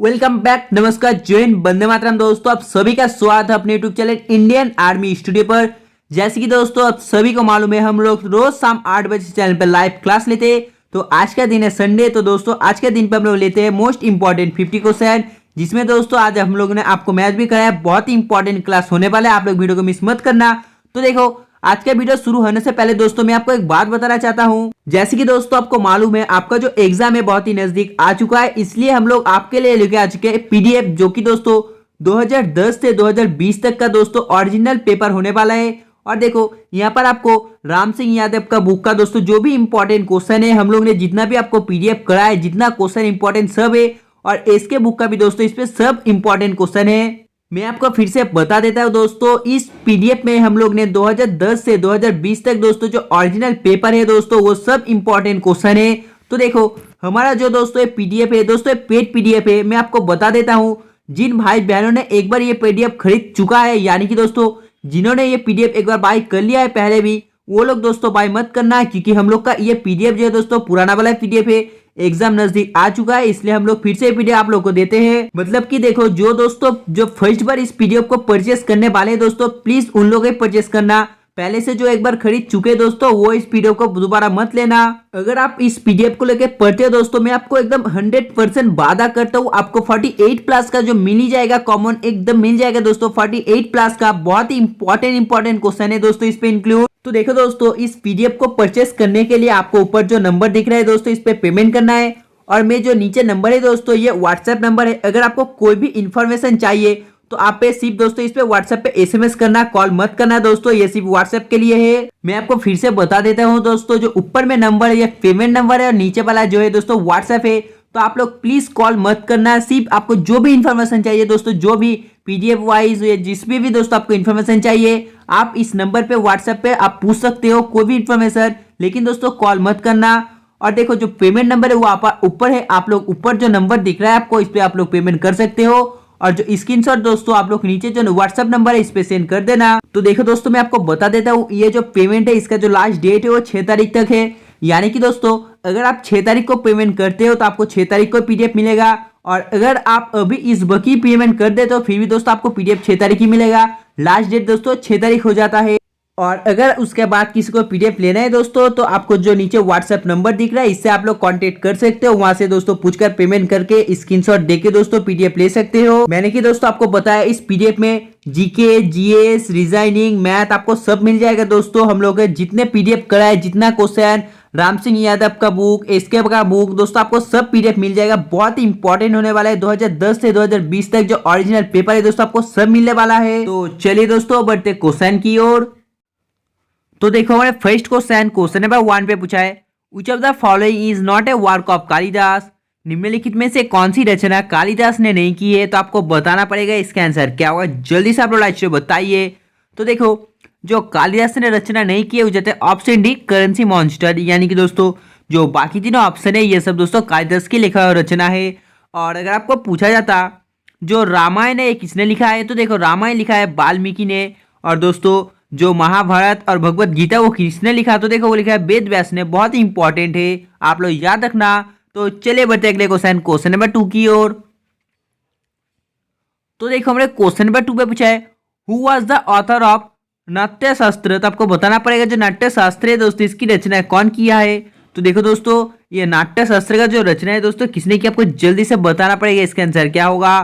Welcome back, नमस्कार, जय हिंद, वंदे मातरम। दोस्तों आप सभी का स्वागत है अपने YouTube channel Indian army studio पर। जैसे कि दोस्तों आप सभी को मालूम है, हम लोग रोज शाम 8 बजे चैनल पर लाइव क्लास लेते हैं। तो आज का दिन है संडे। तो दोस्तों आज के दिन पर हम लोग लेते हैं मोस्ट इंपॉर्टेंट 50 क्वेश्चन, जिसमें दोस्तों आज हम लोग ने आपको मैथ भी कराया। बहुत ही इंपॉर्टेंट क्लास होने वाला है, आप लोग वीडियो को मिस मत करना। तो देखो, आज का वीडियो शुरू होने से पहले दोस्तों मैं आपको एक बात बताना चाहता हूं। जैसे कि दोस्तों आपको मालूम है, आपका जो एग्जाम है बहुत ही नजदीक आ चुका है, इसलिए हम लोग आपके लिए लेके आ चुके हैं पीडीएफ, जो कि दोस्तों 2010 से 2020 तक का दोस्तों ओरिजिनल पेपर होने वाला है। और देखो यहाँ पर आपको राम सिंह यादव का बुक का दोस्तों जो भी इंपॉर्टेंट क्वेश्चन है, हम लोग ने जितना भी आपको पीडीएफ करा है, जितना क्वेश्चन इंपॉर्टेंट सब है, और एसके बुक का भी दोस्तों इस पे सब इंपॉर्टेंट क्वेश्चन है। मैं आपको फिर से बता देता हूं दोस्तों, इस पीडीएफ में हम लोग ने 2010 से 2020 तक दोस्तों जो ओरिजिनल पेपर है दोस्तों, वो सब इंपॉर्टेंट क्वेश्चन है। तो देखो हमारा जो दोस्तों ये पीडीएफ है दोस्तों, पेड पीडीएफ है। मैं आपको बता देता हूं, जिन भाई बहनों ने एक बार ये पीडीएफ खरीद चुका है, यानी कि दोस्तों जिन्होंने ये पीडीएफ एक बार बाय कर लिया है पहले भी, वो लोग दोस्तों बाय मत करना, क्योंकि हम लोग का ये पीडीएफ जो है दोस्तों पुराना वाला पीडीएफ है, एग्जाम नजदीक आ चुका है, इसलिए हम लोग फिर से पीडीएफ आप लोग को देते हैं। मतलब कि देखो, जो दोस्तों जो फर्स्ट बार इस पीडीएफ को परचेस करने वाले हैं दोस्तों, प्लीज उन लोग ही परचेस करना। पहले से जो एक बार खरीद चुके दोस्तों, वो इस पीडीएफ को दोबारा मत लेना। अगर आप इस पीडीएफ को लेकर पढ़ते हो दोस्तों, मैं आपको एकदम 100% वादा करता हूँ, आपको 48 प्लस का जो मिल ही जाएगा, कॉमन एकदम मिल जाएगा दोस्तों। 48 प्लस का बहुत ही इंपॉर्टेंट क्वेश्चन है दोस्तों इस पे इंक्लूड। तो देखो दोस्तों, इस पीडीएफ को परचेस करने के लिए आपको ऊपर जो नंबर दिख रहा है दोस्तों, इस पे पेमेंट करना है। और मैं जो नीचे नंबर है दोस्तों, ये व्हाट्सएप नंबर है। अगर आपको कोई भी इंफॉर्मेशन चाहिए तो आप पे सिर्फ दोस्तों इस पे व्हाट्सएप पे एसएमएस करना, कॉल मत करना दोस्तों, ये सिर्फ व्हाट्सएप के लिए है। मैं आपको फिर से बता देता हूँ दोस्तों, जो ऊपर में नंबर है ये पेमेंट नंबर है, और नीचे वाला जो है दोस्तों व्हाट्सएप है। तो आप लोग प्लीज कॉल मत करना, सिर्फ आपको जो भी इंफॉर्मेशन चाहिए दोस्तों, जो भी पीडीएफ वाइज या जिसमें भी दोस्तों आपको इन्फॉर्मेशन चाहिए, आप इस नंबर पे व्हाट्सएप पे आप पूछ सकते हो कोई भी इन्फॉर्मेशन, लेकिन दोस्तों कॉल मत करना। और देखो जो पेमेंट नंबर है वो आप ऊपर है, आप लोग ऊपर जो नंबर दिख रहा है आपको, इस पे आप लोग पेमेंट कर सकते हो। और जो स्क्रीनशॉट दोस्तों आप लोग नीचे जो व्हाट्सएप नंबर है इस पे सेंड कर देना। तो देखो दोस्तों, मैं आपको बता देता हूँ, ये जो पेमेंट है इसका जो लास्ट डेट है वो 6 तारीख तक है। यानी कि दोस्तों अगर आप 6 तारीख को पेमेंट करते हो तो आपको 6 तारीख को पीडीएफ मिलेगा, और अगर आप अभी इस बकी पेमेंट कर देते हो फिर भी दोस्तों आपको पीडीएफ 6 तारीख ही मिलेगा। लास्ट डेट दोस्तों 6 तारीख हो जाता है। और अगर उसके बाद किसी को पीडीएफ लेना है दोस्तों, तो आपको जो नीचे व्हाट्सएप नंबर दिख रहा है, इससे आप लोग कांटेक्ट कर सकते हो। वहां से दोस्तों पूछकर पेमेंट करके स्क्रीनशॉट देके दोस्तों पीडीएफ ले सकते हो। मैंने कि दोस्तों आपको बताया, इस पीडीएफ में जीके, जीएस, रीजनिंग, मैथ आपको सब मिल जाएगा दोस्तों। हम लोग जितने पीडीएफ कराए, जितना क्वेश्चन, राम सिंह यादव का बुक, एसके का बुक दोस्तों, आपको सब पीडीएफ मिल जाएगा। बहुत ही इंपॉर्टेंट होने वाला है, 2010 से 2020 तक जो ओरिजिनल पेपर है दोस्तों, आपको सब मिलने वाला है। तो चलिए दोस्तों बढ़ते क्वेश्चन की ओर। तो देखो हमारे फर्स्ट क्वेश्चन नंबर 1 पे पूछा है, विच of the following is not a work of Kalidas. निम्नलिखित में से कौन सी रचना कालिदास ने नहीं की है। तो आपको बताना पड़ेगा इसका आंसर क्या होगा, जल्दी से आप लोग लाइक से बताइए। तो देखो जो कालिदास ने रचना नहीं की है वो जाते हैं ऑप्शन डी, करेंसी मॉन्स्टर। यानी कि दोस्तों जो बाकी तीनों ऑप्शन है ये सब दोस्तों कालिदास की लिखा हुआ रचना है। और अगर आपको पूछा जाता जो रामायण है किसने लिखा है, तो देखो रामायण लिखा है वाल्मीकि ने। और दोस्तों जो महाभारत और भगवत गीता वो किसने लिखा, तो देखो वो लिखा है वेद व्यास ने। बहुत ही इंपॉर्टेंट है, आप लोग याद रखना। तो चलिए बढ़ते अगले क्वेश्चन नंबर 2 की ओर। तो देखो हमारे क्वेश्चन नंबर 2 पे पूछा है, who was the author of नाट्य शास्त्र। तो आपको बताना पड़ेगा जो नाट्य शास्त्र है दोस्तों, इसकी रचना कौन किया है। तो देखो दोस्तों ये नाट्य शास्त्र का जो रचना है दोस्तों किसने किया, आपको जल्दी से बताना पड़ेगा इसका आंसर क्या होगा।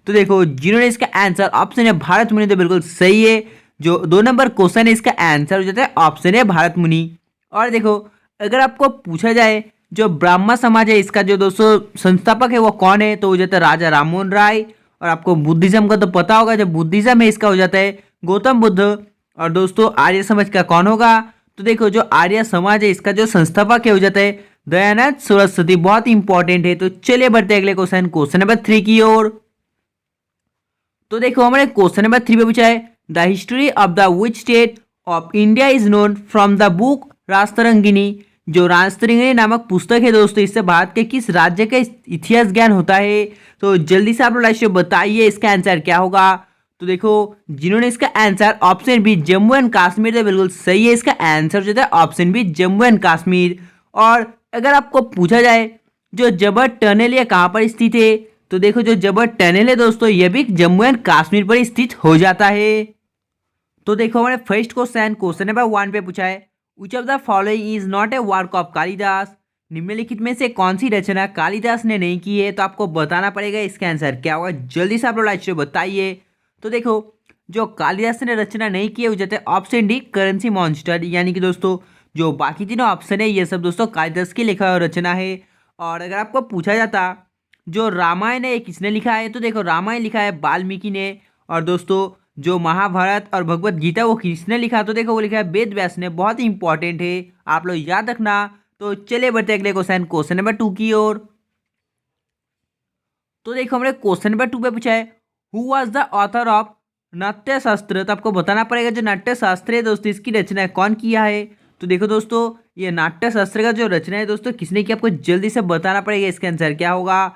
तो देखो जिन्होंने इसका आंसर ऑप्शन है भारत मुनि, तो बिल्कुल सही है। जो 2 नंबर क्वेश्चन है इसका आंसर हो जाता है ऑप्शन है भारत मुनि। और देखो अगर आपको पूछा जाए जो ब्राह्मण समाज है इसका जो दोस्तों संस्थापक है वो कौन है, तो हो जाता है राजा राममोहन राय। और आपको बुद्धिज्म का तो पता होगा, जो बुद्धिज्म है इसका हो जाता है गौतम बुद्ध। और दोस्तों आर्य समाज का कौन होगा, तो देखो जो आर्य समाज है इसका जो संस्थापक है हो जाता है दयानंद सरस्वती। बहुत इंपॉर्टेंट है। तो चलिए बढ़ते अगले क्वेश्चन नंबर 3 की ओर। तो देखो हमारे क्वेश्चन नंबर 3 पे पूछा है, the history of the which state of India is known from the book Rajatarangini. जो राजतरंगिणी नामक पुस्तक है दोस्तों, इससे भारत के किस राज्य का इतिहास ज्ञान होता है। तो जल्दी से आप लोग बताइए इसका आंसर क्या होगा। तो देखो जिन्होंने इसका answer option B Jammu and Kashmir, तो बिल्कुल सही है। इसका आंसर जो है option B Jammu and Kashmir. और अगर आपको पूछा जाए जो जबर टनल ये कहाँ पर स्थित है, तो देखो जो जबर टनल है दोस्तों ये भी जम्मू एंड कश्मीर पर स्थित हो जाता है। तो देखो हमारे फर्स्ट क्वेश्चन नंबर 1 पे पूछा है, विच of the following is not a work of Kalidas. निम्नलिखित में से कौन सी रचना कालिदास ने नहीं की है, तो आपको बताना पड़ेगा इसका आंसर क्या होगा। जल्दी से आप लोग लाइक से बताइए। तो देखो जो कालिदास ने रचना नहीं की है वो जाते हैं ऑप्शन डी करेंसी मॉन्स्टर, यानी कि दोस्तों जो बाकी तीनों ऑप्शन है ये सब दोस्तों कालिदास की लिखा हुआ रचना है। और अगर आपको पूछा जाता जो रामायण है ये किसने लिखा है, तो देखो रामायण लिखा है वाल्मीकि ने। और दोस्तों जो महाभारत और भगवत गीता वो किसने लिखा, तो देखो वो लिखा है वेद व्यास ने। बहुत ही इंपॉर्टेंट है, आप लोग याद रखना। तो चलिए बढ़ते अगले क्वेश्चन नंबर 2 की ओर। तो देखो हमारे क्वेश्चन नंबर 2 पे पूछा है, who was the author of नाट्य शास्त्र। तो आपको बताना पड़ेगा जो नाट्य शास्त्र है दोस्तों इसकी रचना कौन किया है। तो देखो दोस्तों ये नाट्य शास्त्र का जो रचना है दोस्तों किसने किया, आपको जल्दी से बताना पड़ेगा इसका आंसर क्या होगा।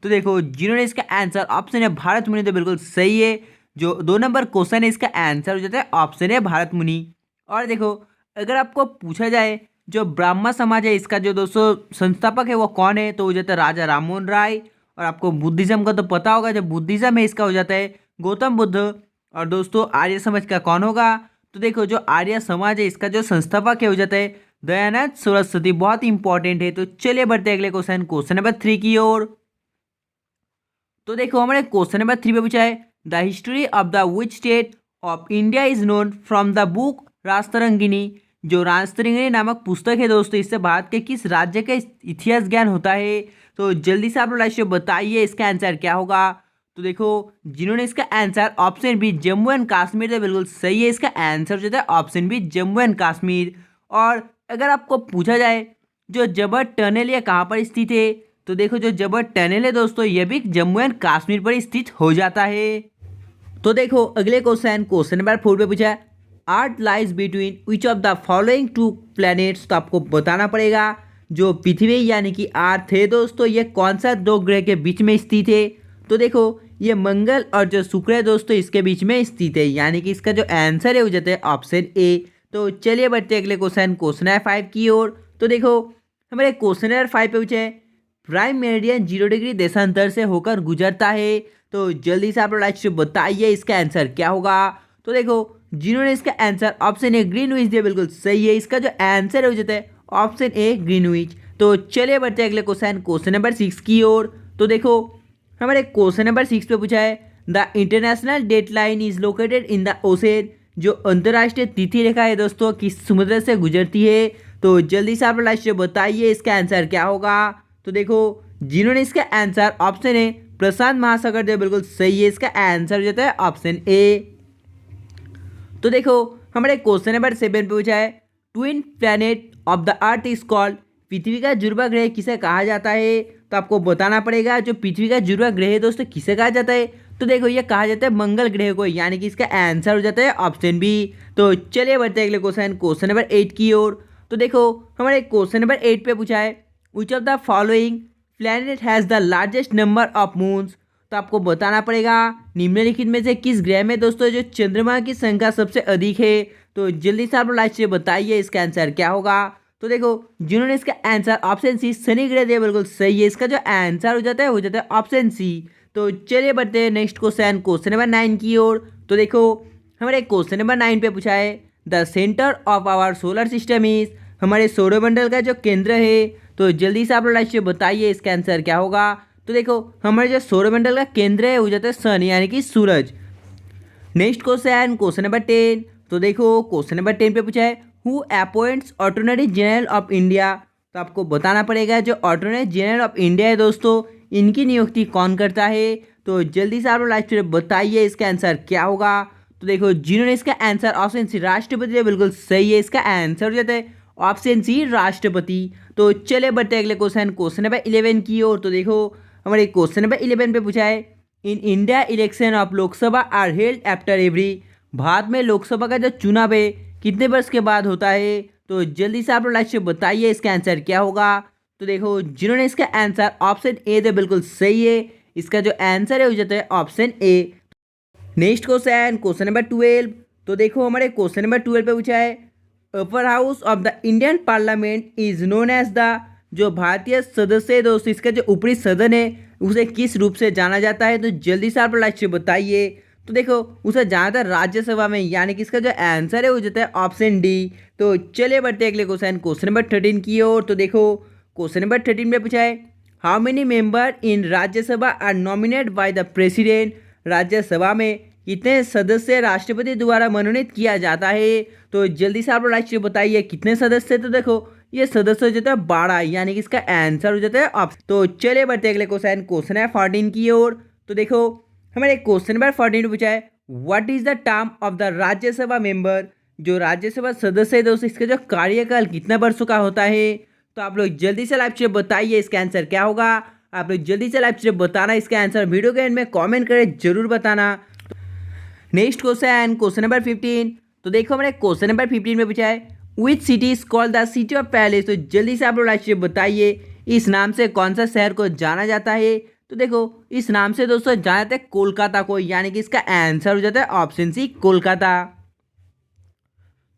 तो देखो जिन्होंने इसका आंसर ऑप्शन है भारत मुनि, तो बिल्कुल सही है। जो 2 नंबर क्वेश्चन है इसका आंसर हो जाता है ऑप्शन है भारत मुनि। और देखो अगर आपको पूछा जाए जो ब्राह्मण समाज है इसका जो दोस्तों संस्थापक है वो कौन है, तो हो जाता है राजा राममोहन राय। और आपको बुद्धिज्म का तो पता होगा, जो बुद्धिज्म है इसका हो जाता है गौतम बुद्ध। और दोस्तों आर्य समाज का कौन होगा, तो देखो जो आर्य समाज है इसका जो संस्थापक है हो जाता है दयानंद सरस्वती। बहुत इंपॉर्टेंट है। तो चलिए बढ़ते अगले क्वेश्चन नंबर 3 की ओर। तो देखो हमारे क्वेश्चन नंबर 3 पे पूछा है, the history of the which state of India is known from the book Rajatarangini. जो राजतरंगिणी नामक पुस्तक है दोस्तों इससे भारत के किस राज्य का इतिहास ज्ञान होता है। तो जल्दी से आप लोग लाइक बताइए इसका आंसर क्या होगा। तो देखो जिन्होंने इसका answer option B Jammu and Kashmir, तो बिल्कुल सही है। इसका आंसर जो है option B Jammu and Kashmir. और अगर आपको पूछा जाए जो जबर टनल ये कहाँ पर स्थित है, तो देखो जो जबर टनल है दोस्तों ये भी जम्मू एंड कश्मीर पर स्थित हो जाता है। तो देखो अगले क्वेश्चन नंबर 4 पे पूछा है, earth lies between which of the following 2 planets. तो आपको बताना पड़ेगा जो पृथ्वी यानी कि अर्थ है दोस्तों ये कौन सा 2 ग्रह के बीच में स्थित है। तो देखो ये मंगल और जो शुक्र है दोस्तों इसके बीच में स्थित है, यानी कि इसका जो आंसर है हो जाता है ऑप्शन ए। तो चलिए बढ़ते अगले क्वेश्चन नंबर 5 की ओर। तो देखो हमारे क्वेश्चन नंबर 5 पे पूछे, प्राइम मेरिडियन 0 डिग्री देशांतर से होकर गुजरता है। तो जल्दी से आप लोग लाइक से बताइए इसका आंसर क्या होगा। तो देखो जिन्होंने इसका आंसर ऑप्शन ए ग्रीनविच दिया बिल्कुल सही है। इसका जो आंसर हो जाता है ऑप्शन ए ग्रीनविच। तो चलिए बढ़ते अगले क्वेश्चन नंबर 6 की ओर। तो देखो हमारे क्वेश्चन नंबर 6 पे पूछा है, the international deadline is located in the ocean. जो अंतर्राष्ट्रीय तिथि रेखा है दोस्तों किस समुद्र से गुजरती है। तो जल्दी से आप लोग लाइक से बताइए इसका आंसर क्या होगा। तो देखो जिन्होंने इसका आंसर ऑप्शन ए प्रशांत महासागर दिया बिल्कुल सही है। इसका आंसर हो जाता है ऑप्शन ए। तो देखो हमारे क्वेश्चन नंबर 7 पे पूछा है, twin planet of the earth is called. पृथ्वी का जुड़वा ग्रह किसे कहा जाता है। तो आपको बताना पड़ेगा जो पृथ्वी का जुड़वा ग्रह है दोस्तों किसे कहा जाता है। तो देखो ये कहा जाता है मंगल ग्रह को, यानी कि इसका आंसर हो जाता है ऑप्शन बी। तो चलिए बढ़ते अगले क्वेश्चन नंबर 8 की ओर। तो देखो हमारे क्वेश्चन नंबर 8 पे पूछा है, विच of the following planet has the largest number of moons. तो आपको बताना पड़ेगा निम्नलिखित में से किस ग्रह में दोस्तों जो चंद्रमा की संख्या सबसे अधिक है। तो जल्दी से आप लाइक से बताइए इसका आंसर क्या होगा। तो देखो जिन्होंने इसका आंसर ऑप्शन सी शनि ग्रह दिया बिल्कुल सही है। इसका जो आंसर हो जाता है ऑप्शन सी। तो चलिए बढ़ते हैं नेक्स्ट क्वेश्चन नंबर 9 की ओर। तो देखो हमारे क्वेश्चन नंबर 9 पे पूछा है, the centre of our solar system is. हमारे सौरमंडल का जो केंद्र है। तो जल्दी से आप लाइक से बताइए इसका आंसर क्या होगा। तो देखो हमारे जो सौरमंडल का केंद्र है वो जाता है सन, यानी कि सूरज। Next question number 10। तो देखो क्वेश्चन नंबर 10 पे पूछा है, who appoints attorney general of India. तो आपको बताना पड़ेगा जो अटॉर्नी जनरल ऑफ इंडिया है दोस्तों इनकी नियुक्ति कौन करता है। तो जल्दी से आप लोग लाइक से बताइए इसका आंसर क्या होगा। तो देखो जिन्होंने इसका आंसर ऑप्शन सी राष्ट्रपति है बिल्कुल सही है। इसका आंसर हो जाता है ऑप्शन सी राष्ट्रपति। तो चले बढ़ते अगले क्वेश्चन नंबर 11 की ओर। तो देखो हमारे क्वेश्चन नंबर 11 पे पूछा है, in India election of Lok Sabha are held after every. Bharat में लोकसभा का जो चुनाव है कितने वर्ष के बाद होता है। तो जल्दी से आप लोग लाइक से बताइए इसका आंसर क्या होगा। तो देखो जिन्होंने इसका आंसर ऑप्शन ए दिया बिल्कुल सही है। इसका जो आंसर है हो जाता है option A. Next question number 12। तो देखो हमारे क्वेश्चन नंबर 12 पे पूछा है, upper house of the Indian parliament is known as the. जो भारतीय सदस्य है दोस्तों इसका जो ऊपरी सदन है उसे किस रूप से जाना जाता है? तो जल्दी से आप लाइक से बताइए। तो देखो उसे जाना था राज्यसभा में, यानी कि इसका जो आंसर है वो जाता है ऑप्शन डी। तो चलिए बढ़ते हैं अगले क्वेश्चन नंबर 13 की ओर। तो देखो क्वेश्चन नंबर 13 में पूछा है, how many member in Rajya Sabha are nominate by the president? Rajya Sabha में कितने सदस्य राष्ट्रपति द्वारा मनोनीत किया जाता है? तो जल्दी से आप लोग लाइक से बताइए कितने सदस्य। तो देखो ये सदस्य हो जाता है 12, यानी कि इसका आंसर हो जाता है ऑप्शन। तो चलिए बढ़ते अगले क्वेश्चन है 14 की ओर। तो देखो हमारे क्वेश्चन नंबर 14 पूछा है, what is the term of the Rajya Sabha member? जो राज्यसभा सदस्य है दोस्तों, इसका जो कार्यकाल कितना वर्षों का होता है? तो आप लोग जल्दी से लाइव से बताइए इसका आंसर क्या होगा। आप लोग जल्दी से लाइव से बताना इसका आंसर, वीडियो के एंड में कमेंट करके जरूर बताना। Next question number 15। तो देखो हमारे क्वेश्चन नंबर 15 में पूछा है, which city is called the city of palace? तो जल्दी से आप लोग लाइव से बताइए इस नाम से कौन सा शहर को जाना जाता है? तो देखो इस नाम से दोस्तों जाना जाता है कोलकाता को, यानी कि इसका आंसर हो जाता है ऑप्शन सी कोलकाता।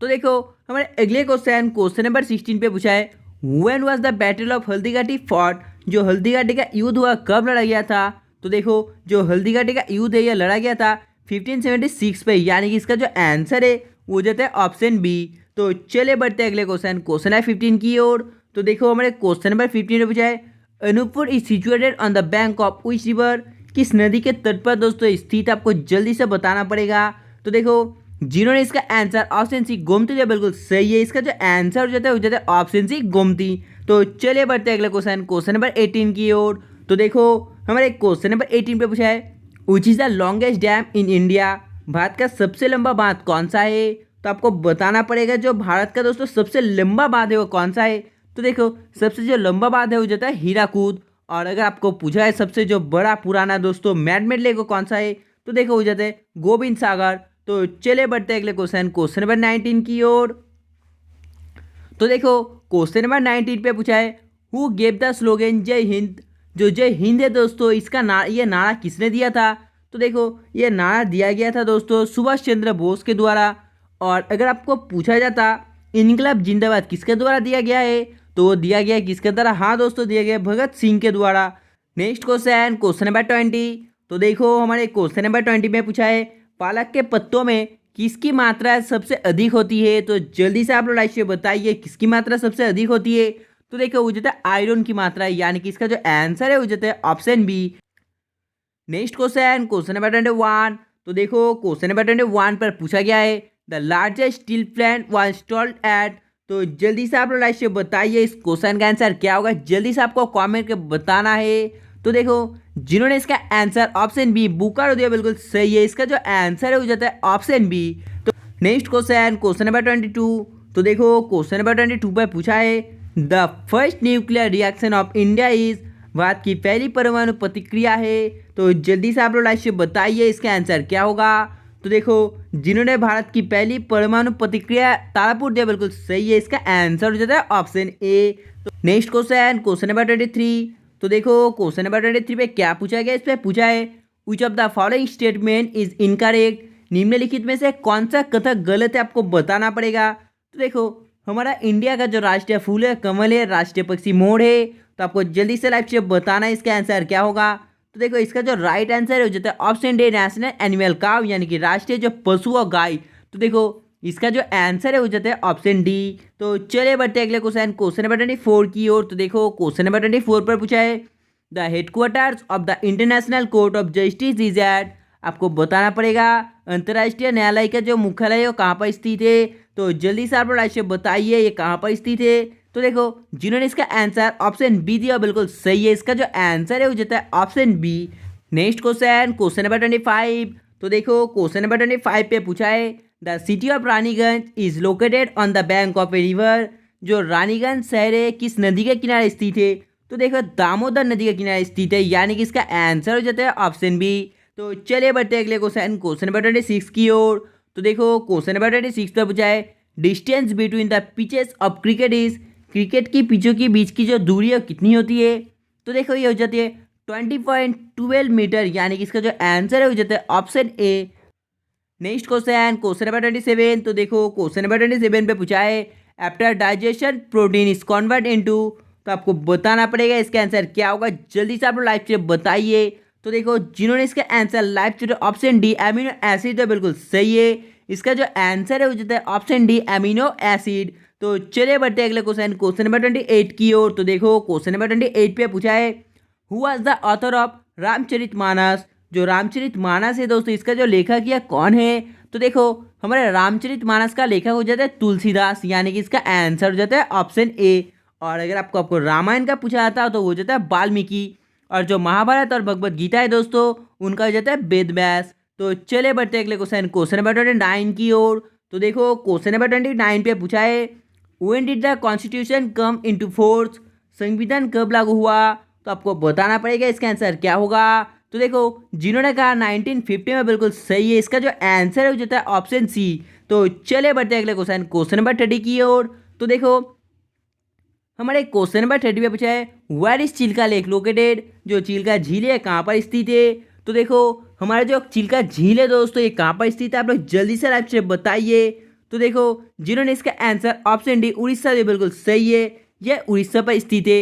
तो देखो हमारे अगले क्वेश्चन नंबर 16 पे पूछा है, when was the battle of Haldighati fought? जो हल्दीघाटी का युद्ध हुआ कब लड़ा गया था? तो देखो जो हल्दीघाटी का युद्ध है यह लड़ा गया था 1576 पे, यानी कि इसका जो आंसर है वो जाता है ऑप्शन बी। तो चले बढ़ते हैं अगले क्वेश्चन है 15 की ओर। तो देखो हमारे क्वेश्चन नंबर 15 में पूछा है, Anuppur is situated on the bank of which river? किस नदी के तट पर दोस्तों स्थित? आपको जल्दी से बताना पड़ेगा। तो देखो जिन्होंने इसका आंसर ऑप्शन सी गोमती दिया, बिल्कुल सही है। इसका जो आंसर हो जाता है वो जाता है ऑप्शन सी गोमती। तो चलिए बढ़ते हैं अगले क्वेश्चन नंबर 18 की ओर। तो देखो हमारे क्वेश्चन नंबर 18 पे पूछा है, which is the longest dam in India? Bharat का सबसे लंबा बांध कौन सा है? तो आपको बताना पड़ेगा जो भारत का दोस्तों सबसे लंबा बांध है वो कौन सा है। तो देखो सबसे जो लंबा बांध है वो जाता है हीराकूद। और अगर आपको पूछा है सबसे जो बड़ा पुराना दोस्तों मैन-मेड लेक वो कौन सा है, तो देखो हो जाता है गोविंद सागर। तो चले बढ़ते हैं अगले क्वेश्चन नंबर 19 की ओर। तो देखो क्वेश्चन नंबर 19 पे पूछा है, हु गेव द स्लोगन जय हिंद? जो जय हिंद है दोस्तों इसका ये नारा किसने दिया था? तो देखो ये नारा दिया गया था दोस्तों सुभाष चंद्र बोस के द्वारा। और अगर आपको पूछा जाता इनकलाब जिंदाबाद किसके द्वारा दिया गया है, तो वो दिया गया किसके द्वारा? हाँ दोस्तों दिया गया भगत सिंह के द्वारा। Next question number 20। तो देखो हमारे क्वेश्चन नंबर 20 में पूछा है, पालक के पत्तों में किसकी मात्रा सबसे अधिक होती है? तो जल्दी से आप लोग लाइक से बताइए किसकी मात्रा सबसे अधिक होती है। तो देखो वो जाता है आयरन की मात्रा, यानी कि इसका जो आंसर है वो जाता है option B. Next question number 21। तो देखो क्वेश्चन नंबर 21 पर पूछा गया है, the largest steel plant was installed eight? तो जल्दी से आप लोग लाइक से बताइए इस क्वेश्चन का आंसर क्या होगा, जल्दी से आपको कमेंट करके बताना है। तो देखो जिन्होंने इसका आंसर ऑप्शन बी बोकारो दिया, बिल्कुल सही है। इसका जो आंसर है वो जाता है ऑप्शन बी। तो नेक्स्ट क्वेश्चन नंबर 22। तो देखो क्वेश्चन नंबर 22 पर पूछा है, the first nuclear reaction of India is? Bharat की पहली परमाणु प्रतिक्रिया है। तो जल्दी से आप लोग लाइक से बताइए इसका आंसर क्या होगा। तो देखो जिन्होंने भारत की पहली परमाणु प्रतिक्रिया तारापुर दिया, बिल्कुल सही है। इसका आंसर हो जाता है ऑप्शन ए। तो नेक्स्ट क्वेश्चन नंबर 23। तो देखो क्वेश्चन नंबर 23 पे क्या पूछा गया, इस पे पूछा है, विच of the following statement is incorrect? निम्नलिखित में से कौन सा कथन गलत है आपको बताना पड़ेगा। तो देखो हमारा इंडिया का जो राष्ट्रीय फूल है कमल है, राष्ट्रीय पक्षी मोर है। तो आपको जल्दी से लाइव से बताना है इसका आंसर क्या होगा। तो देखो इसका जो राइट आंसर है वो जाता है ऑप्शन डी, नेशनल एनिमल काव, यानी कि राष्ट्रीय जो पशु और गाय। तो देखो इसका जो आंसर है वो जाता है ऑप्शन डी। तो चलिए बढ़ते अगले क्वेश्चन नंबर 24 की ओर। तो देखो क्वेश्चन नंबर 24 पर पूछा है, the headquarters of the International Court of Justice is at? आपको बताना पड़ेगा अंतर्राष्ट्रीय न्यायालय का जो मुख्यालय है वो कहाँ पर स्थित है। तो जल्दी से आप लोग लाइक बताइए ये कहाँ पर स्थित है। तो देखो जिन्होंने इसका आंसर ऑप्शन बी दिया, बिल्कुल सही है। इसका जो आंसर है वो जाता है option B. Next question number 25। तो देखो क्वेश्चन नंबर 25 पे पूछा है, the city of Raniganj is located on the bank of a river? जो रानीगंज शहर है किस नदी के किनारे स्थित है? तो देखो दामोदर नदी के किनारे स्थित है, यानी कि इसका आंसर हो जाता है ऑप्शन बी। तो चलिए बढ़ते अगले क्वेश्चन नंबर 26 की ओर। तो देखो क्वेश्चन नंबर 26 पे पूछा है, distance between the pitches of cricket is? Cricket की पिचों के बीच की जो दूरी है कितनी होती है? तो देखो ये हो जाती है 20.12 मीटर, यानी कि इसका जो आंसर है वो जाता है option A. Next question number 27। तो देखो क्वेश्चन नंबर 27 पे पूछा है, after digestion protein is convert into? तो आपको बताना पड़ेगा इसका आंसर क्या होगा। जल्दी से आप लोग लाइव चैट बताइए। तो देखो जिन्होंने इसका answer live chat option D amino acid, तो बिल्कुल सही है। इसका जो आंसर है वो जाता है ऑप्शन डी एमिनो एसिड। तो चलिए बढ़ते हैं अगले क्वेश्चन, क्वेश्चन नंबर 28 की ओर। तो देखो क्वेश्चन नंबर 28 पे पूछा है who was the author of Ramcharitmanas. जो रामचरितमानस है दोस्तों, इसका जो लेखक या कौन है। तो देखो हमारे रामचरितमानस का लेखक हो जाता है तुलसीदास, यानी कि इसका आंसर हो जाता है ऑप्शन ए। और अगर आपको रामायण का पूछा जाता है तो वो हो जाता है वाल्मीकि। और जो महाभारत और भगवत गीता है दोस्तों, उनका हो जाता है वेद व्यास। तो चले बढ़ते अगले क्वेश्चन, क्वेश्चन नंबर 29 की ओर। तो देखो क्वेश्चन नंबर 29 पे पूछा है when did the constitution come into force. संविधान कब लागू हुआ। तो आपको बताना पड़ेगा इसका आंसर क्या होगा। तो देखो जिन्होंने कहा 1950 में, बिल्कुल सही है। इसका जो आंसर है वो जाता है ऑप्शन सी। तो चले बढ़ते अगले क्वेश्चन, क्वेश्चन नंबर 30 की ओर। तो देखो हमारे क्वेश्चन नंबर 30 पे पूछा है where is Chilka lake located. जो चिल्का झील है कहाँ पर स्थित है। तो देखो हमारा जो चिल्का झील है दोस्तों, ये कहाँ पर स्थित है, आप लोग जल्दी से लाइव से बताइए। तो देखो जिन्होंने इसका आंसर ऑप्शन डी उड़ीसा दिया, बिल्कुल सही है, यह उड़ीसा पर स्थित है।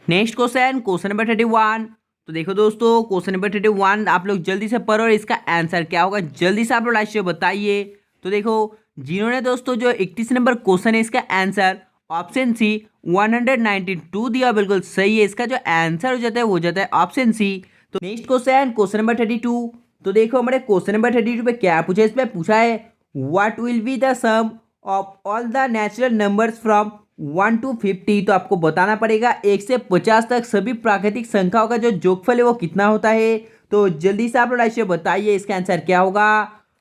Next question, question number 31। तो देखो दोस्तों क्वेश्चन नंबर 31 आप लोग जल्दी से पढ़ो और इसका आंसर क्या होगा जल्दी से आप लोग लाइव से बताइए। तो देखो जिन्होंने दोस्तों जो 31 नंबर क्वेश्चन है, इसका आंसर ऑप्शन सी 192 दिया, बिल्कुल सही है। इसका जो आंसर हो जाता है वो जाता है ऑप्शन सी। तो नेक्स्ट क्वेश्चन, क्वेश्चन नंबर 32। तो देखो हमारे क्वेश्चन नंबर 32 पे क्या पूछा है, इस पे पूछा है what will be the sum of all the natural numbers from 1 to 50। तो आपको बताना पड़ेगा 1 से 50 तक सभी प्राकृतिक संख्याओं का जो जोगफल है वो कितना होता है। तो जल्दी से आप लोग लाइव से बताइए इसका आंसर क्या होगा।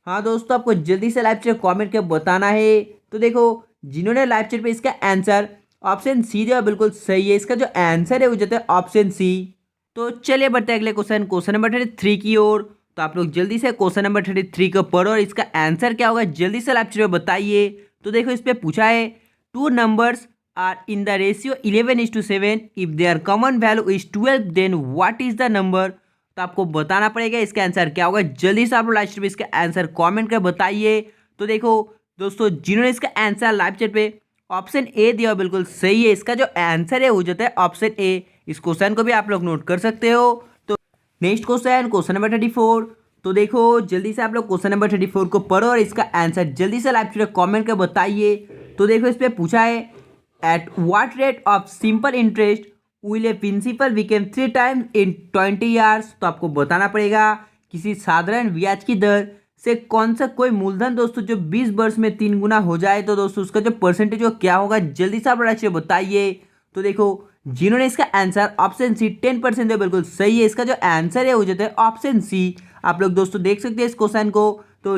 हाँ दोस्तों आपको जल्दी से लाइव से कमेंट कर बताना है। तो देखो जिन्होंने लाइव चैट पे इसका आंसर ऑप्शन सी दिया, बिल्कुल सही है। इसका जो आंसर है वो जाता है ऑप्शन सी। तो चलिए बढ़ते हैं अगले क्वेश्चन, क्वेश्चन नंबर 33 की ओर। तो आप लोग जल्दी से क्वेश्चन नंबर 33 को पढ़ो और इसका आंसर क्या होगा जल्दी से लाइव चैट में बताइए। तो देखो इस पे पूछा है two numbers are in the ratio 11:7 if their common value is 12 then what is the number. तो आपको बताना पड़ेगा इसका आंसर क्या होगा। जल्दी से आप लोग लाइव चैट में इसका आंसर कमेंट कर बताइए। तो देखो दोस्तों जिन्होंने इसका आंसर लाइव चैट पे ऑप्शन ए दिया, बिल्कुल सही है। इसका जो आंसर है वो जाता है ऑप्शन ए। इस क्वेश्चन को भी आप लोग नोट कर सकते हो। तो नेक्स्ट क्वेश्चन, क्वेश्चन नंबर 34। तो देखो जल्दी से आप लोग क्वेश्चन नंबर 34 को पढ़ो और इसका आंसर जल्दी से लाइव चैट में कमेंट कर बताइए। तो देखो इस पे पूछा है at what rate of simple interest will a principal became 3 times in 20 years. तो आपको बताना पड़ेगा किसी साधारण ब्याज की दर से कौन सा कोई मूलधन दोस्तों जो 20 वर्ष में 3 गुना हो जाए। तो दोस्तों उसका जो परसेंटेज वो क्या होगा जल्दी से आप अच्छे बताइए। तो देखो जिन्होंने इसका आंसर ऑप्शन सी 10% दिया, बिल्कुल सही है। इसका जो आंसर है वो जाता है ऑप्शन सी। आप लोग दोस्तों देख सकते हैं इस क्वेश्चन को। तो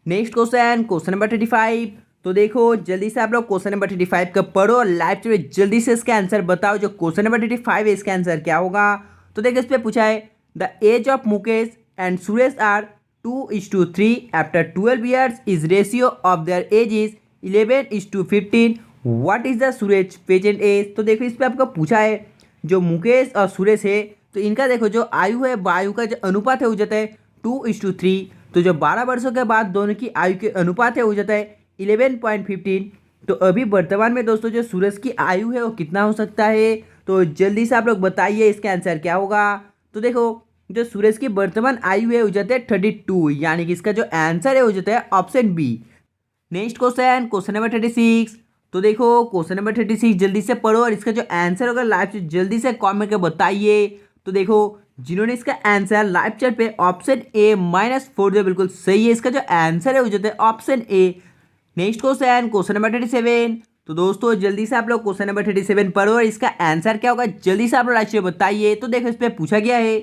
नेक्स्ट क्वेश्चन, क्वेश्चन नंबर 35। तो देखो जल्दी से आप लोग क्वेश्चन नंबर 35 का पढ़ो और लाइव में जल्दी से इसका आंसर बताओ। जो क्वेश्चन नंबर 35 है इसका आंसर क्या होगा। तो देखो इस पे पूछा है the age of Mukesh and Suresh are 2:3 after 12 years is ratio of their age is 11:15 what is the Suresh present age. तो देखो इस पे आपको पूछा है जो मुकेश और सुरेश है, तो इनका देखो जो आयु है वायु का जो अनुपात है हो जाता है 2:3। तो जो 12 वर्षों के बाद दोनों की आयु के अनुपात है हो जाता है 11.15। तो अभी वर्तमान में दोस्तों जो सूरज की आयु है वो कितना हो सकता है। तो जल्दी से आप लोग बताइए इसका आंसर क्या होगा। तो देखो जो सूरज की वर्तमान आयु है हो जाता है 32, यानी कि इसका जो आंसर है हो जाता है option B. Next question, question number 36। तो देखो क्वेश्चन नंबर 36 जल्दी से पढ़ो और इसका जो आंसर होगा लाइव से जल्दी से कमेंट करके बताइए। तो देखो जिन्होंने इसका आंसर लाइव चैट पे ऑप्शन ए -4 दिया, बिल्कुल सही है। इसका जो आंसर है हो जाता है option A. Next question, question number 37। तो दोस्तों जल्दी से आप लोग क्वेश्चन नंबर 37 पढ़ो और इसका आंसर क्या होगा जल्दी से आप लोग लाइव से बताइए। तो देखो इस पर पूछा गया है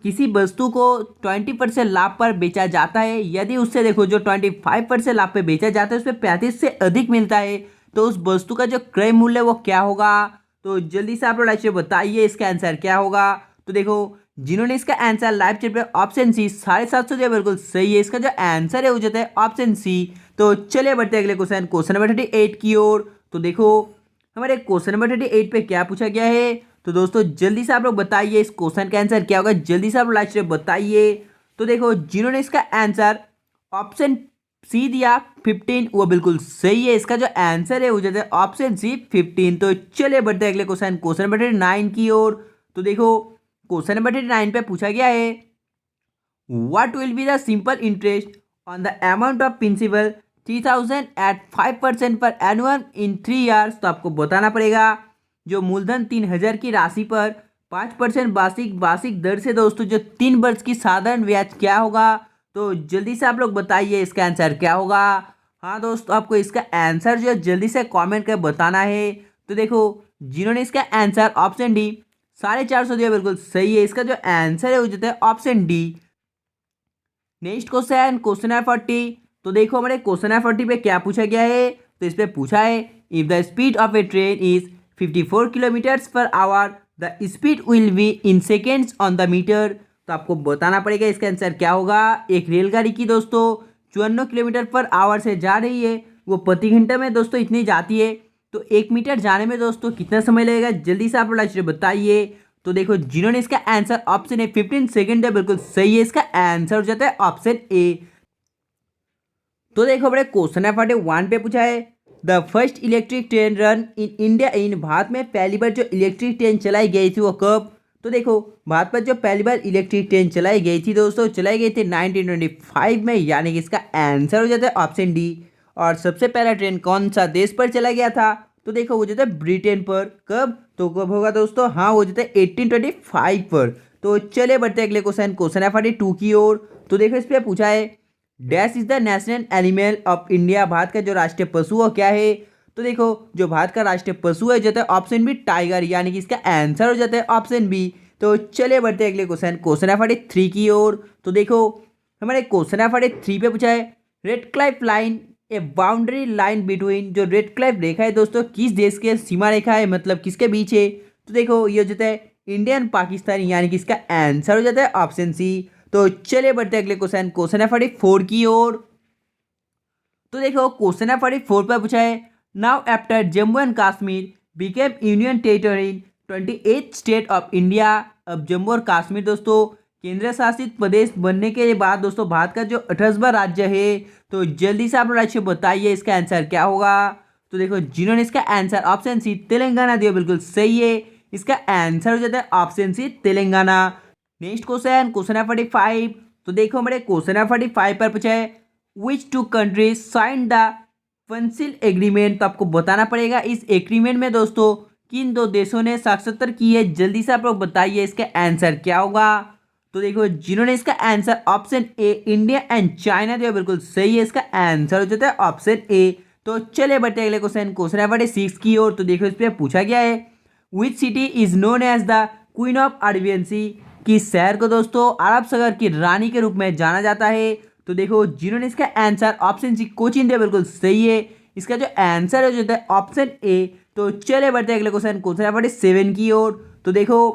किसी वस्तु को 20% लाभ पर बेचा जाता है, यदि उससे देखो जो 25% लाभ पे बेचा जाता है उसमें 35 से अधिक मिलता है, तो उस वस्तु का जो क्रय मूल्य वो क्या होगा। तो जल्दी से आप लोग लाइव से बताइए इसका आंसर क्या होगा। तो देखो जिन्होंने इसका आंसर लाइव चैट पे ऑप्शन सी 750 दिया, बिल्कुल सही है। इसका जो आंसर है वो जाता है ऑप्शन सी। तो चलिए बढ़ते अगले क्वेश्चन, क्वेश्चन नंबर 38 की ओर। तो देखो हमारे क्वेश्चन नंबर 38 पे क्या पूछा गया है। तो दोस्तों जल्दी से आप लोग बताइए इस क्वेश्चन का आंसर क्या होगा, जल्दी से आप लोग लाइव से बताइए। तो देखो जिन्होंने इसका आंसर ऑप्शन सी दिया 15, वो बिल्कुल सही है। इसका जो आंसर है वो जाता है ऑप्शन सी 15। तो चलिए बढ़ते हैं अगले क्वेश्चन, क्वेश्चन नंबर 9 की ओर। तो देखो क्वेश्चन नंबर 9 पे पूछा गया है, what will be the simple interest on the amount of principal 3000 at 5% per annual in 3 years. तो आपको बताना पड़ेगा जो मूलधन 3000 की राशि पर 5% वार्षिक दर से दोस्तों जो 3 वर्ष की साधारण ब्याज क्या होगा। तो जल्दी से आप लोग बताइए इसका आंसर क्या होगा। हाँ दोस्तों, आपको इसका आंसर जो है जल्दी से कमेंट कर बताना है। तो देखो जिन्होंने इसका आंसर ऑप्शन डी 450 दिया बिल्कुल सही है। इसका जो आंसर है वो जो है option D. Next question, question number 40। तो देखो हमारे क्वेश्चन नंबर 40 पे क्या पूछा गया है। तो इस पे पूछा है, if the speed of a train is 54 kilometres per hour the speed will be in seconds on the metre. तो आपको बताना पड़ेगा इसका आंसर क्या होगा। एक रेलगाड़ी की दोस्तों 54 किलोमीटर पर आवर से जा रही है, वो प्रति घंटे में दोस्तों इतनी जाती है। तो 1 मीटर जाने में दोस्तों कितना समय लगेगा, जल्दी से आप लोग बताइए। तो देखो जिन्होंने इसका आंसर ऑप्शन ए 15 सेकेंड है बिल्कुल सही है। इसका आंसर हो जाता है ऑप्शन ए। तो देखो बड़े क्वेश्चन नंबर 1 पे पूछा है, the first electric train run in India in Bharat में पहली बार जो इलेक्ट्रिक ट्रेन चलाई गई थी वो कब। तो देखो भारत पर जो पहली बार इलेक्ट्रिक ट्रेन चलाई गई थी दोस्तों, चलाई गई थी 1925 में, यानी कि इसका आंसर हो जाता है ऑप्शन डी। और सबसे पहला ट्रेन कौन सा देश पर चला गया था। तो देखो वो जाता है ब्रिटेन पर। कब, तो कब होगा दोस्तों, हाँ वो जाता है 1825 पर। तो चले बढ़ते हैं अगले क्वेश्चन, क्वेश्चन है 42 की ओर। तो देखो इस पर पूछा है, dash is the national animal of India. Bharat का जो राष्ट्रीय पशु है क्या है। तो देखो जो भारत का राष्ट्रीय पशु है जाता है ऑप्शन बी टाइगर, यानी कि इसका आंसर हो जाता है ऑप्शन बी। तो चलिए बढ़ते हैं अगले क्वेश्चन, क्वेश्चन है 43 की ओर। तो देखो हमारे क्वेश्चन है 43 पे पूछा है, रेड क्लाइफ लाइन ए बाउंड्री लाइन बिटवीन। जो रेड क्लाइफ रेखा है दोस्तों किस देश के सीमा रेखा है, मतलब किसके बीच है। तो देखो ये हो जाता है इंडियन पाकिस्तान, यानी कि इसका आंसर हो जाता है ऑप्शन सी। तो चलिए बढ़ते हैं अगले क्वेश्चन, क्वेश्चन है 44 की ओर। तो देखो क्वेश्चन है 44 पर पूछा है, now after Jammu and Kashmir became union territory 28th state of India. अब जम्मू और कश्मीर दोस्तों केंद्र शासित प्रदेश बनने के बाद दोस्तों भारत का जो 28वां राज्य है। तो जल्दी से आप लोग राज्य बताइए इसका आंसर क्या होगा। तो देखो जिन्होंने इसका आंसर ऑप्शन सी तेलंगाना दिया बिल्कुल सही है। इसका आंसर हो जाता है option C Telangana. Next question, question है 45। तो देखो हमारे क्वेश्चन है 45 पर पूछा है, which two countries sign the फंसिल एग्रीमेंट। तो आपको बताना पड़ेगा इस एग्रीमेंट में दोस्तों किन दो देशों ने साक्षरता की है। जल्दी से आप लोग बताइए इसका आंसर क्या होगा। तो देखो जिन्होंने इसका answer option A India and China दिया बिल्कुल सही है। इसका आंसर हो जाता है ऑप्शन ए। तो चलिए बढ़ते हैं अगले क्वेश्चन, क्वेश्चन है 46 की ओर। तो देखो इस पर पूछा गया है, which city is known as the queen of Arabian sea. किस शहर को दोस्तों अरब सागर की रानी के रूप में जाना जाता है। तो देखो जिन्होंने इसका आंसर ऑप्शन सी कोचीन दिया बिल्कुल सही है। इसका जो आंसर है जो होता है ऑप्शन ए। तो चले बढ़ते हैं अगले क्वेश्चन, क्वेश्चन नंबर 47 की ओर। तो देखो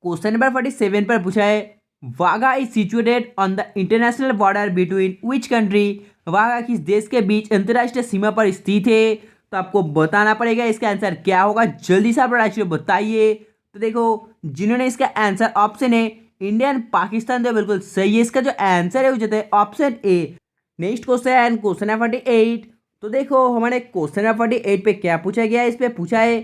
क्वेश्चन नंबर 47 पर पूछा है, Wagah is situated on the international border between which country. Wagah किस देश के बीच अंतर्राष्ट्रीय सीमा पर स्थित है। तो आपको बताना पड़ेगा इसका आंसर क्या होगा। जल्दी से आप राष्ट्रीय बताइए। तो देखो जिन्होंने इसका आंसर ऑप्शन है इंडियन पाकिस्तान दिया बिल्कुल सही है। इसका जो आंसर है वो जाता है option A. Next question, question है 48। तो देखो हमारे क्वेश्चन है 48 पे क्या पूछा गया है। इस पे पूछा है,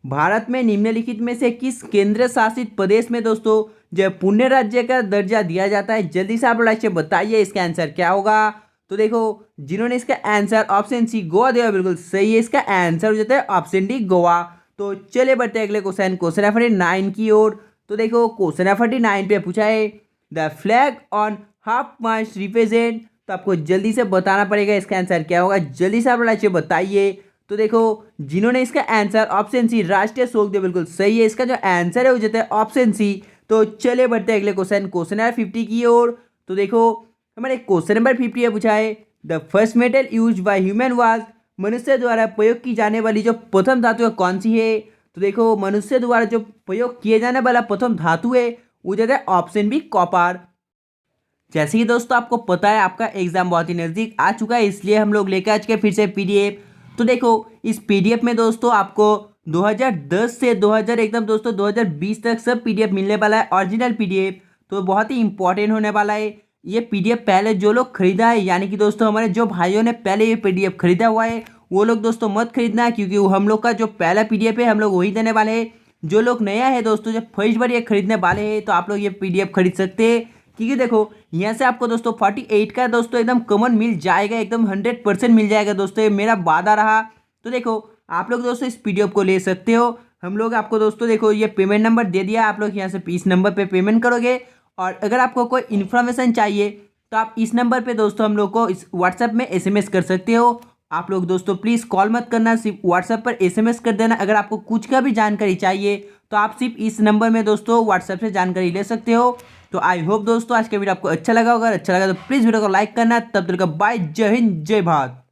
भारत में निम्नलिखित में से किस केंद्र शासित प्रदेश में दोस्तों जब पुण्य राज्य का दर्जा दिया जाता है। जल्दी से आप राज्य बताइए इसका आंसर क्या होगा। तो देखो जिन्होंने इसका आंसर ऑप्शन सी गोवा दिया बिल्कुल सही है। इसका आंसर हो जाता है ऑप्शन डी गोवा। तो चले बढ़ते हैं अगले क्वेश्चन, क्वेश्चन है 49 की ओर। तो देखो क्वेश्चन है 49 पे पूछा है, the flag on half mast represent. तो आपको जल्दी से बताना पड़ेगा इसका आंसर क्या होगा। जल्दी से आप राज्य बताइए। तो देखो जिन्होंने इसका आंसर ऑप्शन सी राष्ट्रीय शोक दिया बिल्कुल सही है। इसका जो आंसर है वो जाता है ऑप्शन सी। तो चले बढ़ते हैं अगले क्वेश्चन, क्वेश्चन नंबर 50 की ओर। तो देखो हमारे क्वेश्चन नंबर 50 है पूछा है, the first metal use by human was. मनुष्य द्वारा प्रयोग की जाने वाली जो प्रथम धातु कौन सी है। तो देखो मनुष्य द्वारा जो प्रयोग किए जाने वाला प्रथम धातु है वो जाता है ऑप्शन बी कॉपर। जैसे कि दोस्तों आपको पता है आपका एग्जाम बहुत ही नज़दीक आ चुका है, इसलिए हम लोग लेकर आ चुके फिर से पीडीएफ। तो देखो इस पीडीएफ में दोस्तों आपको 2010 से 2000 एकदम दोस्तों 2020 तक सब पीडीएफ मिलने वाला है, ओरिजिनल पीडीएफ। तो बहुत ही इंपॉर्टेंट होने वाला है। ये पीडीएफ पहले जो लोग खरीदा है, यानी कि दोस्तों हमारे जो भाइयों ने पहले ये पीडीएफ खरीदा हुआ है वो लोग दोस्तों मत खरीदना, क्योंकि वो हम लोग का जो पहला पीडीएफ है हम लोग वही देने वाले हैं। जो लोग नया है दोस्तों, जब फर्स्ट बार ये खरीदने वाले हैं तो आप लोग ये पीडीएफ खरीद सकते हैं, क्योंकि देखो यहाँ से आपको दोस्तों 48 का दोस्तों एकदम कॉमन मिल जाएगा, एकदम 100% मिल जाएगा दोस्तों, ये मेरा वादा रहा। तो देखो आप लोग दोस्तों इस पीडीएफ को ले सकते हो। हम लोग आपको दोस्तों देखो ये पेमेंट नंबर दे दिया, आप लोग यहाँ से इस नंबर पे पेमेंट करोगे। और अगर आपको कोई इन्फॉर्मेशन चाहिए तो आप इस नंबर पे दोस्तों हम लोग को इस व्हाट्सएप में एसएमएस कर सकते हो। आप लोग दोस्तों प्लीज़ कॉल मत करना, सिर्फ व्हाट्सएप पर एसएमएस कर देना। अगर आपको कुछ का भी जानकारी चाहिए तो आप सिर्फ इस नंबर में दोस्तों व्हाट्सएप से जानकारी ले सकते हो। तो आई होप दोस्तों आज का वीडियो आपको अच्छा लगा होगा, अच्छा लगा तो प्लीज़ वीडियो को लाइक करना। तब तक बाय, जय हिंद जय भारत।